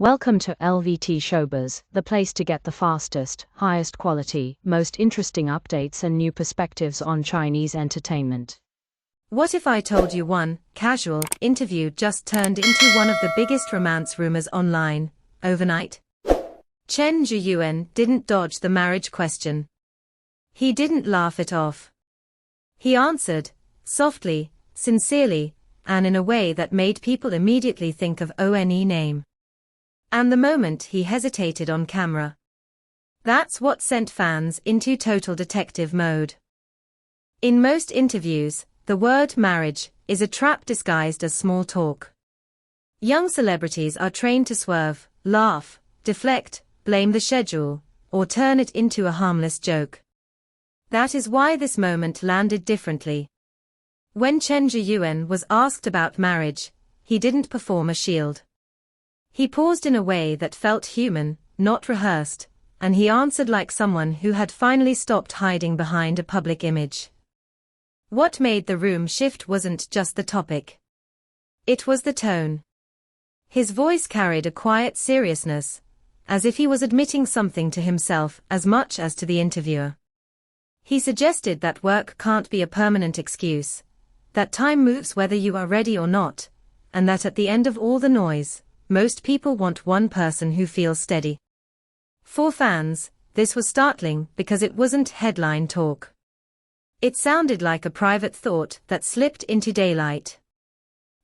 Welcome to LVT-SHOWBIZ, the place to get the fastest, highest quality, most interesting updates and new perspectives on Chinese entertainment. What if I told you one casual interview just turned into one of the biggest romance rumors online overnight? Chen Zheyuan didn't dodge the marriage question. He didn't laugh it off. He answered, softly, sincerely, and in a way that made people immediately think of One name. And the moment he hesitated on camera. That's what sent fans into total detective mode. In most interviews, the word marriage is a trap disguised as small talk. Young celebrities are trained to swerve, laugh, deflect, blame the schedule, or turn it into a harmless joke. That is why this moment landed differently. When Chen Zheyuan was asked about marriage, he didn't perform a shield. He paused in a way that felt human, not rehearsed, and he answered like someone who had finally stopped hiding behind a public image. What made the room shift wasn't just the topic. It was the tone. His voice carried a quiet seriousness, as if he was admitting something to himself as much as to the interviewer. He suggested that work can't be a permanent excuse, that time moves whether you are ready or not, and that at the end of all the noise, most people want one person who feels steady. For fans, this was startling because it wasn't headline talk. It sounded like a private thought that slipped into daylight.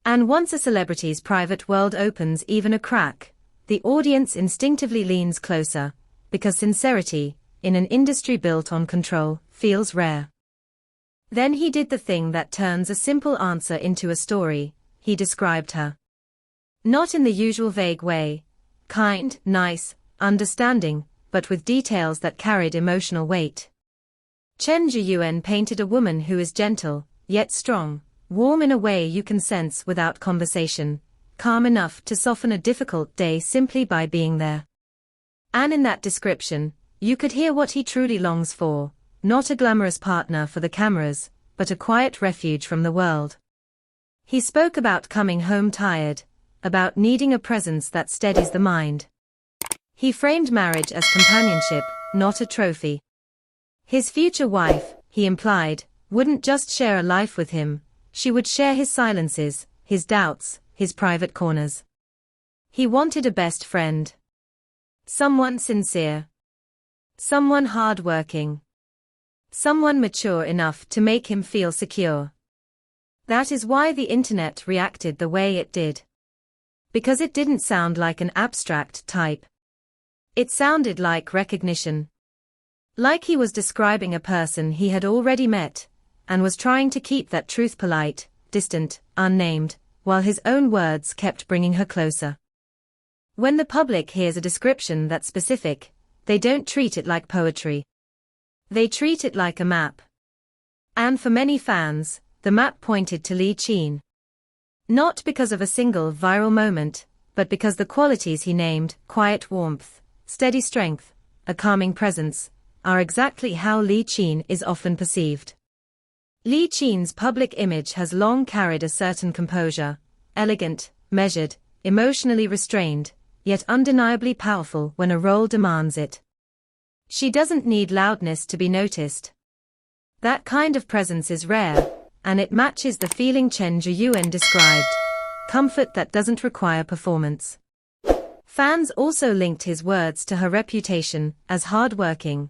And once a celebrity's private world opens even a crack, the audience instinctively leans closer, because sincerity, in an industry built on control, feels rare. Then he did the thing that turns a simple answer into a story. He described her. Not in the usual vague way, kind, nice, understanding, but with details that carried emotional weight. Chen Zheyuan painted a woman who is gentle, yet strong, warm in a way you can sense without conversation, calm enough to soften a difficult day simply by being there. And in that description, you could hear what he truly longs for, not a glamorous partner for the cameras, but a quiet refuge from the world. He spoke about coming home tired, about needing a presence that steadies the mind. He framed marriage as companionship, not a trophy. His future wife, he implied, wouldn't just share a life with him, she would share his silences, his doubts, his private corners. He wanted a best friend. Someone sincere. Someone hard-working. Someone mature enough to make him feel secure. That is why the internet reacted the way it did. Because it didn't sound like an abstract type. It sounded like recognition. Like he was describing a person he had already met, and was trying to keep that truth polite, distant, unnamed, while his own words kept bringing her closer. When the public hears a description that's specific, they don't treat it like poetry. They treat it like a map. And for many fans, the map pointed to Li Qin. Not because of a single viral moment, but because the qualities he named, quiet warmth, steady strength, a calming presence, are exactly how Li Qin is often perceived. Li Qin's public image has long carried a certain composure, elegant, measured, emotionally restrained, yet undeniably powerful when a role demands it. She doesn't need loudness to be noticed. That kind of presence is rare, and it matches the feeling Chen Zheyuan described, comfort that doesn't require performance. Fans also linked his words to her reputation as hardworking,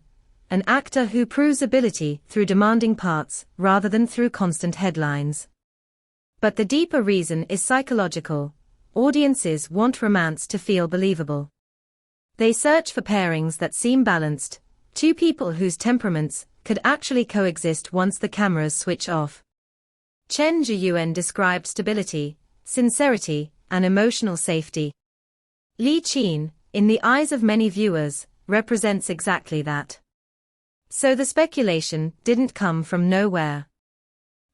an actor who proves ability through demanding parts rather than through constant headlines. But the deeper reason is psychological. Audiences want romance to feel believable. They search for pairings that seem balanced, two people whose temperaments could actually coexist once the cameras switch off. Chen Zheyuan described stability, sincerity, and emotional safety. Li Qin, in the eyes of many viewers, represents exactly that. So the speculation didn't come from nowhere.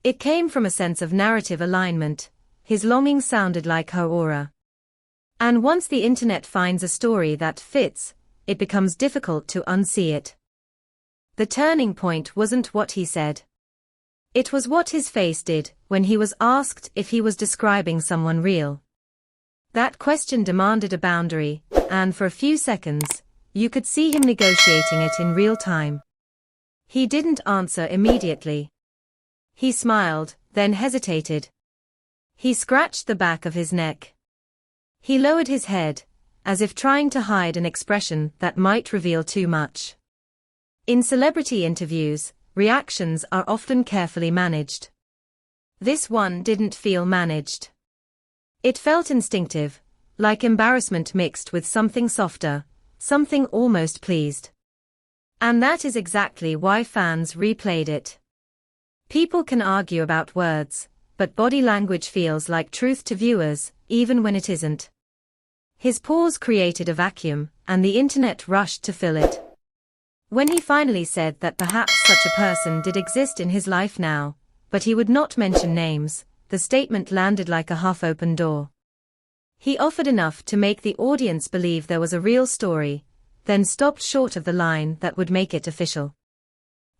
It came from a sense of narrative alignment. His longing sounded like her aura. And once the internet finds a story that fits, it becomes difficult to unsee it. The turning point wasn't what he said. It was what his face did when he was asked if he was describing someone real. That question demanded a boundary, and for a few seconds, you could see him negotiating it in real time. He didn't answer immediately. He smiled, then hesitated. He scratched the back of his neck. He lowered his head, as if trying to hide an expression that might reveal too much. In celebrity interviews, reactions are often carefully managed. This one didn't feel managed. It felt instinctive, like embarrassment mixed with something softer, something almost pleased. And that is exactly why fans replayed it. People can argue about words, but body language feels like truth to viewers, even when it isn't. His pause created a vacuum, and the internet rushed to fill it. When he finally said that perhaps such a person did exist in his life now, but he would not mention names, the statement landed like a half-open door. He offered enough to make the audience believe there was a real story, then stopped short of the line that would make it official.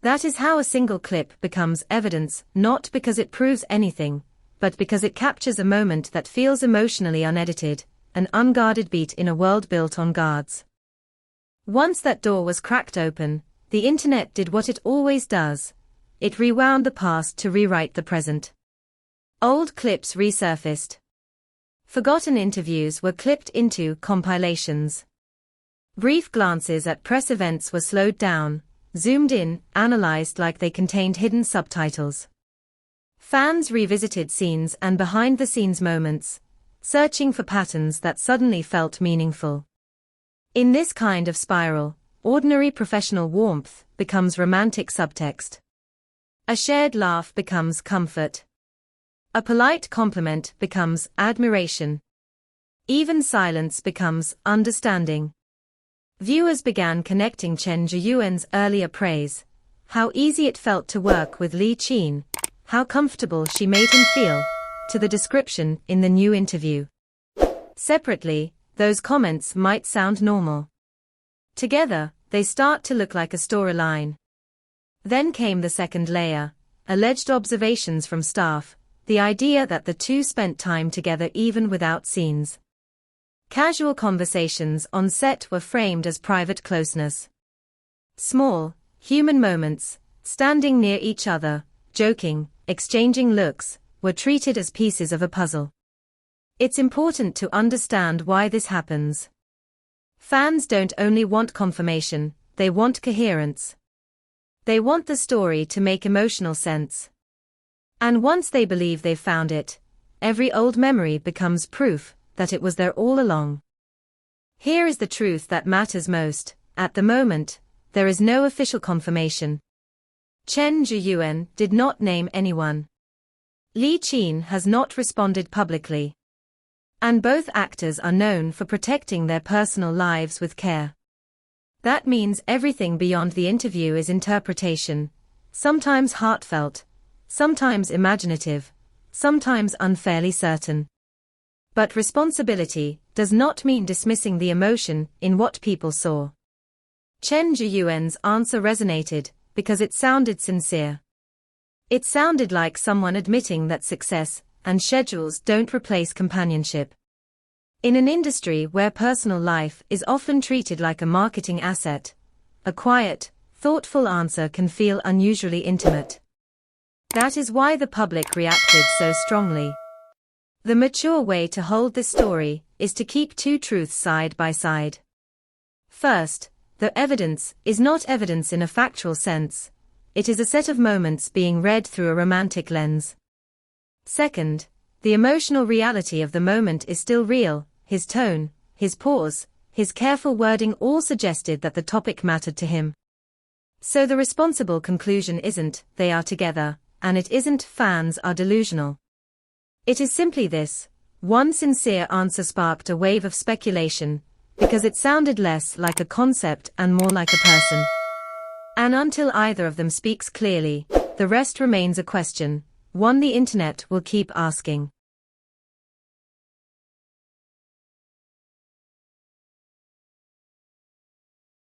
That is how a single clip becomes evidence, not because it proves anything, but because it captures a moment that feels emotionally unedited, an unguarded beat in a world built on guards. Once that door was cracked open, the internet did what it always does. It rewound the past to rewrite the present. Old clips resurfaced. Forgotten interviews were clipped into compilations. Brief glances at press events were slowed down, zoomed in, analyzed like they contained hidden subtitles. Fans revisited scenes and behind-the-scenes moments, searching for patterns that suddenly felt meaningful. In this kind of spiral, ordinary professional warmth becomes romantic subtext. A shared laugh becomes comfort. A polite compliment becomes admiration. Even silence becomes understanding. Viewers began connecting Chen Zheyuan's earlier praise, how easy it felt to work with Li Qin, how comfortable she made him feel, to the description in the new interview. Separately, those comments might sound normal. Together, they start to look like a storyline. Then came the second layer, alleged observations from staff, the idea that the two spent time together even without scenes. Casual conversations on set were framed as private closeness. Small, human moments, standing near each other, joking, exchanging looks, were treated as pieces of a puzzle. It's important to understand why this happens. Fans don't only want confirmation, they want coherence. They want the story to make emotional sense. And once they believe they've found it, every old memory becomes proof that it was there all along. Here is the truth that matters most. At the moment, there is no official confirmation. Chen Zheyuan did not name anyone. Li Qin has not responded publicly. And both actors are known for protecting their personal lives with care. That means everything beyond the interview is interpretation, sometimes heartfelt, sometimes imaginative, sometimes unfairly certain. But responsibility does not mean dismissing the emotion in what people saw. Chen Zheyuan's answer resonated because it sounded sincere. It sounded like someone admitting that success and schedules don't replace companionship. In an industry where personal life is often treated like a marketing asset, a quiet, thoughtful answer can feel unusually intimate. That is why the public reacted so strongly. The mature way to hold this story is to keep two truths side by side. First, the evidence is not evidence in a factual sense. It is a set of moments being read through a romantic lens. Second, the emotional reality of the moment is still real. His tone, his pause, his careful wording all suggested that the topic mattered to him. So the responsible conclusion isn't, they are together, and it isn't, fans are delusional. It is simply this: one sincere answer sparked a wave of speculation, because it sounded less like a concept and more like a person. And until either of them speaks clearly, the rest remains a question, one the internet will keep asking.